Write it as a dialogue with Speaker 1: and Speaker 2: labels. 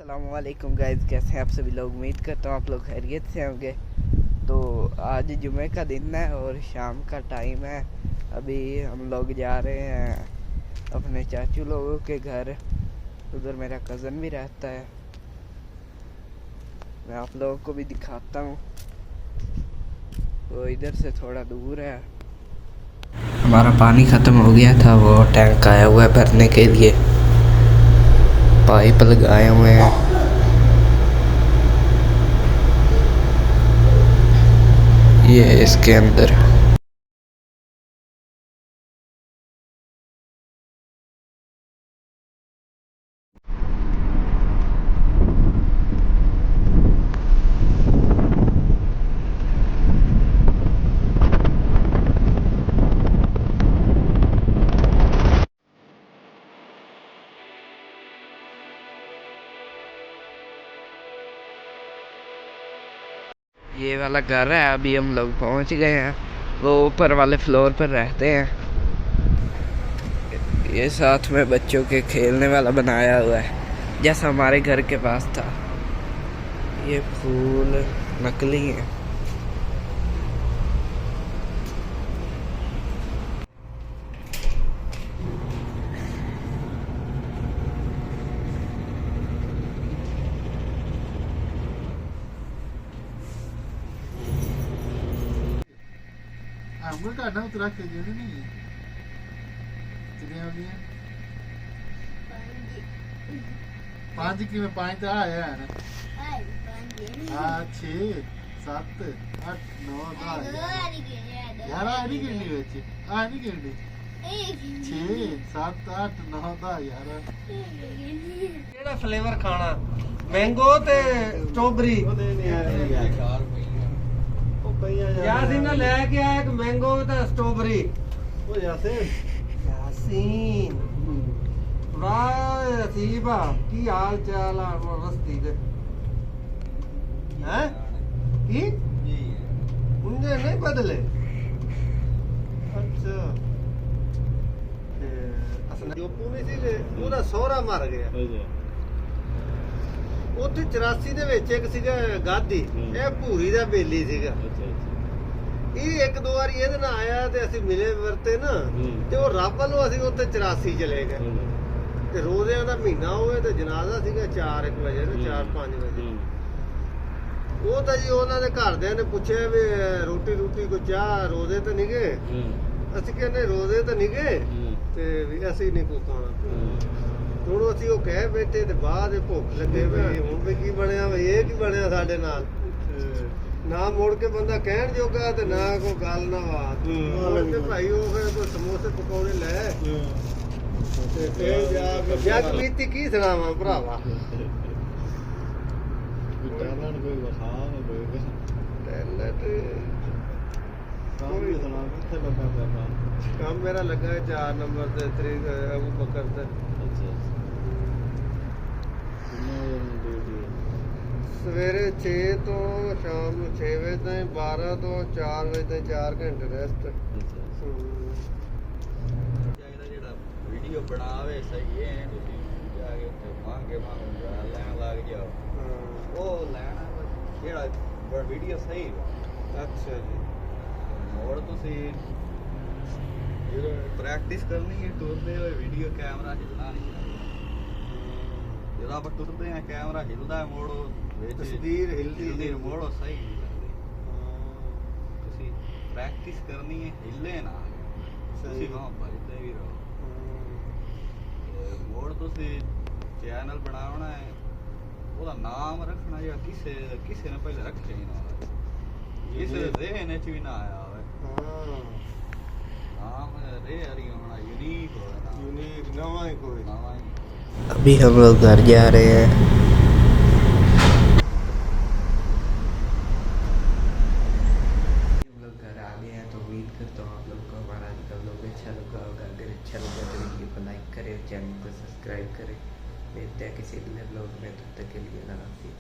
Speaker 1: अस्सलामुअलैकुम गाइस, कैसे हैं आप सभी लोग। उम्मीद करता हूँ आप लोग खैरियत से होंगे। तो आज जुमे का दिन है और शाम का टाइम है। अभी हम लोग जा रहे हैं अपने चाचू लोगों के घर। उधर मेरा कज़न भी रहता है, मैं आप लोगों को भी दिखाता हूँ। वो इधर से थोड़ा दूर है। हमारा पानी ख़त्म हो गया था, वो टैंक आया हुआ है भरने के लिए। पाइप लगाए हुए हैं। ये है इसके अंदर। ये वाला घर है, अभी हम लोग पहुंच गए हैं। वो ऊपर वाले फ्लोर पर रहते हैं। ये साथ में बच्चों के खेलने वाला बनाया हुआ है, जैसा हमारे घर के पास था। ये फूल नकली है।
Speaker 2: I'm gonna not track the journey. पाँच की में पाँच तो आया है ना। हाँ 6 7 8 9 10 यार आ नहीं गिरनी बच्चे, आ नहीं गिरनी 6 7 8 9 10 यार।
Speaker 3: ਕਿਹੜਾ ਫਲੇਵਰ ਖਾਣਾ? ਮੈਂਗੋ ਤੇ ਸਟ੍ਰਾਬੇਰੀ। यासीन ने लेके आया एक मैंगो ਤੇ ਸਟ੍ਰਾਬੇਰੀ।
Speaker 2: ओ
Speaker 3: यासीन ਵਾਹ ਅਸੀਬਾ, ਕੀ ਹਾਲ ਚਾਲ ਆ ਰਸਤੀ ਦੇ? ਹੈ ਕੀ ਮੁੰਡੇ ਨਹੀਂ ਬਦਲੇ? ਅੱਛਾ ਜੋ ਪੂਰੀ ਸੀ ਉਹਦਾ ਸਹੁਰਾ ਮਰ ਗਿਆ। ਉੱਥੇ 84 ਦੇ ਵਿੱਚ ਇੱਕ ਸੀਗਾ ਗਾਦੀ, ਇਹ ਭੂਰੀ ਦਾ ਬੇਲੀ ਸੀਗਾ। ਇਹ ਇੱਕ ਦੋ ਵਾਰੀ ਇਹਦੇ ਨਾਲ ਆਇਆ ਤੇ ਅਸੀਂ ਮਿਲੇ ਵਰਤੇ ਨਾ, ਤੇ ਉਹ ਰੱਬ ਵੱਲੋਂ ਅਸੀਂ ਉੱਥੇ 84 ਚਲੇ ਗਏ। ਤੇ ਰੋਜ਼ਿਆਂ ਦਾ ਮਹੀਨਾ ਹੋਵੇ ਤੇ ਜਨਾਜ਼ਾ ਸੀਗਾ 4-1 ਵਜੇ ਨਾ 4-5 ਵਜੇ। ਉਹ ਤਾਂ ਜੀ ਉਹਨਾਂ ਦੇ ਘਰਦਿਆਂ ਨੇ ਪੁੱਛਿਆ ਵੀ ਰੋਟੀ ਕੋਈ ਚਾਹ ਰੋਜ਼ੇ ਤਾਂ ਨਹੀਂ ਗਏ? ਅਸੀਂ ਕਹਿੰਦੇ ਰੋਜ਼ੇ ਤਾਂ ਨਹੀਂ ਗਏ ਤੇ ਵੀ ਅਸੀਂ ਨਹੀਂ ਕੋਈ ਖਾਣਾ। ਹੁਣ ਅਸੀਂ ਉਹ ਕਹਿ ਬੈਠੇ ਤੇ ਬਾਅਦ ਭੁੱਖ ਲੱਗੇ ਵੀ ਹੁਣ ਵੀ ਕੀ ਬਣਿਆ, ਵੀ ਇਹ ਕੀ ਬਣਿਆ ਸਾਡੇ ਨਾਲ। ਨਾ ਮੁੜ ਕੇ ਬੰਦਾ ਕਹਿਣ ਜੋਗਾ ਤੇ ਨਾ ਕੋਈ ਗੱਲ ਨਾ ਬਾਤ। ਤੇ ਭਾਈ ਉਹ ਫਿਰ ਕੋਈ ਸਮੋਸੇ ਪਕੌੜੇ ਲੈ ਤੇ ਫੇਰ ਜਾ ਕੇ ਜੱਗ ਬੀਤੀ ਕੀ ਸੁਣਾਵਾਂ ਭਰਾਵਾ।
Speaker 2: ਟੈਲੈਂਟ ਕੋਈ ਵਖਾ ਨਾ ਕੋਈ
Speaker 3: ਟੈਲੈਂਟ
Speaker 2: ਕੰਮ ਵੀ ਸੁਣਾ ਕਿੱਥੇ ਲੱਗਾ ਪਿਆ
Speaker 3: ਕੰਮ ਮੇਰਾ ਲੱਗਾ 4 ਨੰਬਰ ਤੇ ਤਰੀਕ ਅਬੂ ਬਕਰ ਤੇ। ਸਵੇਰੇ 6 ਤੋਂ ਸ਼ਾਮ ਨੂੰ 6 ਵਜੇ ਤਾਈਂ, 12 ਤੋਂ 4 ਵਜੇ ਤਾਈਂ 4 ਘੰਟੇ ਰੈਸਟ।
Speaker 4: ਜਿਹੜਾ ਵੀਡੀਓ ਬਣਾਵੇ ਸਹੀ ਹੈ, ਤੁਸੀਂ ਜਾ ਕੇ ਉੱਥੇ ਮੰਗੇ ਲੈਣ ਲੱਗ ਜਾਓ। ਉਹ ਲੈਣਾ ਜਿਹੜਾ ਵੀਡੀਓ ਸਹੀ ਹੈ।
Speaker 3: ਅੱਛਾ ਜੀ।
Speaker 4: ਹੋਰ ਤੁਸੀਂ ਜਦੋਂ ਪ੍ਰੈਕਟਿਸ ਕਰਨੀ ਹੈ ਤੁਰਦੇ ਹੋਏ, ਵੀਡੀਓ ਕੈਮਰਾ ਹਿੱਲਣਾ ਨਹੀਂ ਚਾਹੀਦਾ। ਜਦੋਂ ਆਪਾਂ ਤੁਰਦੇ ਹਾਂ ਕੈਮਰਾ ਹਿੱਲਦਾ ਮੋੜੋ ਵਿੱਚ,
Speaker 3: ਤਸਵੀਰ ਹਿੱਲਦੀ
Speaker 4: ਮੋੜੋ ਸਹੀ ਨਹੀਂ ਲੱਗਦੀ। ਤੁਸੀਂ ਪ੍ਰੈਕਟਿਸ ਕਰਨੀ ਹੈ, ਹਿੱਲੇ ਨਾ ਤੁਸੀਂ ਵਾਹ ਭਜਦੇ ਵੀ ਰਹੋ। ਮੋੜ ਤੁਸੀਂ ਚੈਨਲ ਬਣਾਉਣਾ ਹੈ, ਉਹਦਾ ਨਾਮ ਰੱਖਣਾ ਜਾਂ ਕਿਸੇ ਨੇ ਪਹਿਲੇ ਰੱਖਿਆ ਹੀ ਨਾ ਹੋਵੇ, ਕਿਸੇ ਦੇ ਜ਼ਿਹਨ 'ਚ ਵੀ ਨਾ ਆਇਆ ਹੋਵੇ। ਨਾਮ ਰੇ ਹਰੀ ਹੋਣਾ यूनिक होगा ना,
Speaker 3: यूनिक नवा ही कोई
Speaker 4: नवा ही।
Speaker 1: अभी हम लोग घर जा रहे हैं। हम लोग घर आ गए हैं, तो उम्मीद करता हूँ आप लोग को हमारा आज का व्लॉग अच्छा लगा होगा। अगर अच्छा लगा तो वीडियो को लाइक करें, चैनल को सब्सक्राइब करें। मिलते हैं किसी अगले व्लॉग में, तब तक के लिए अल्लाह हाफ़िज़।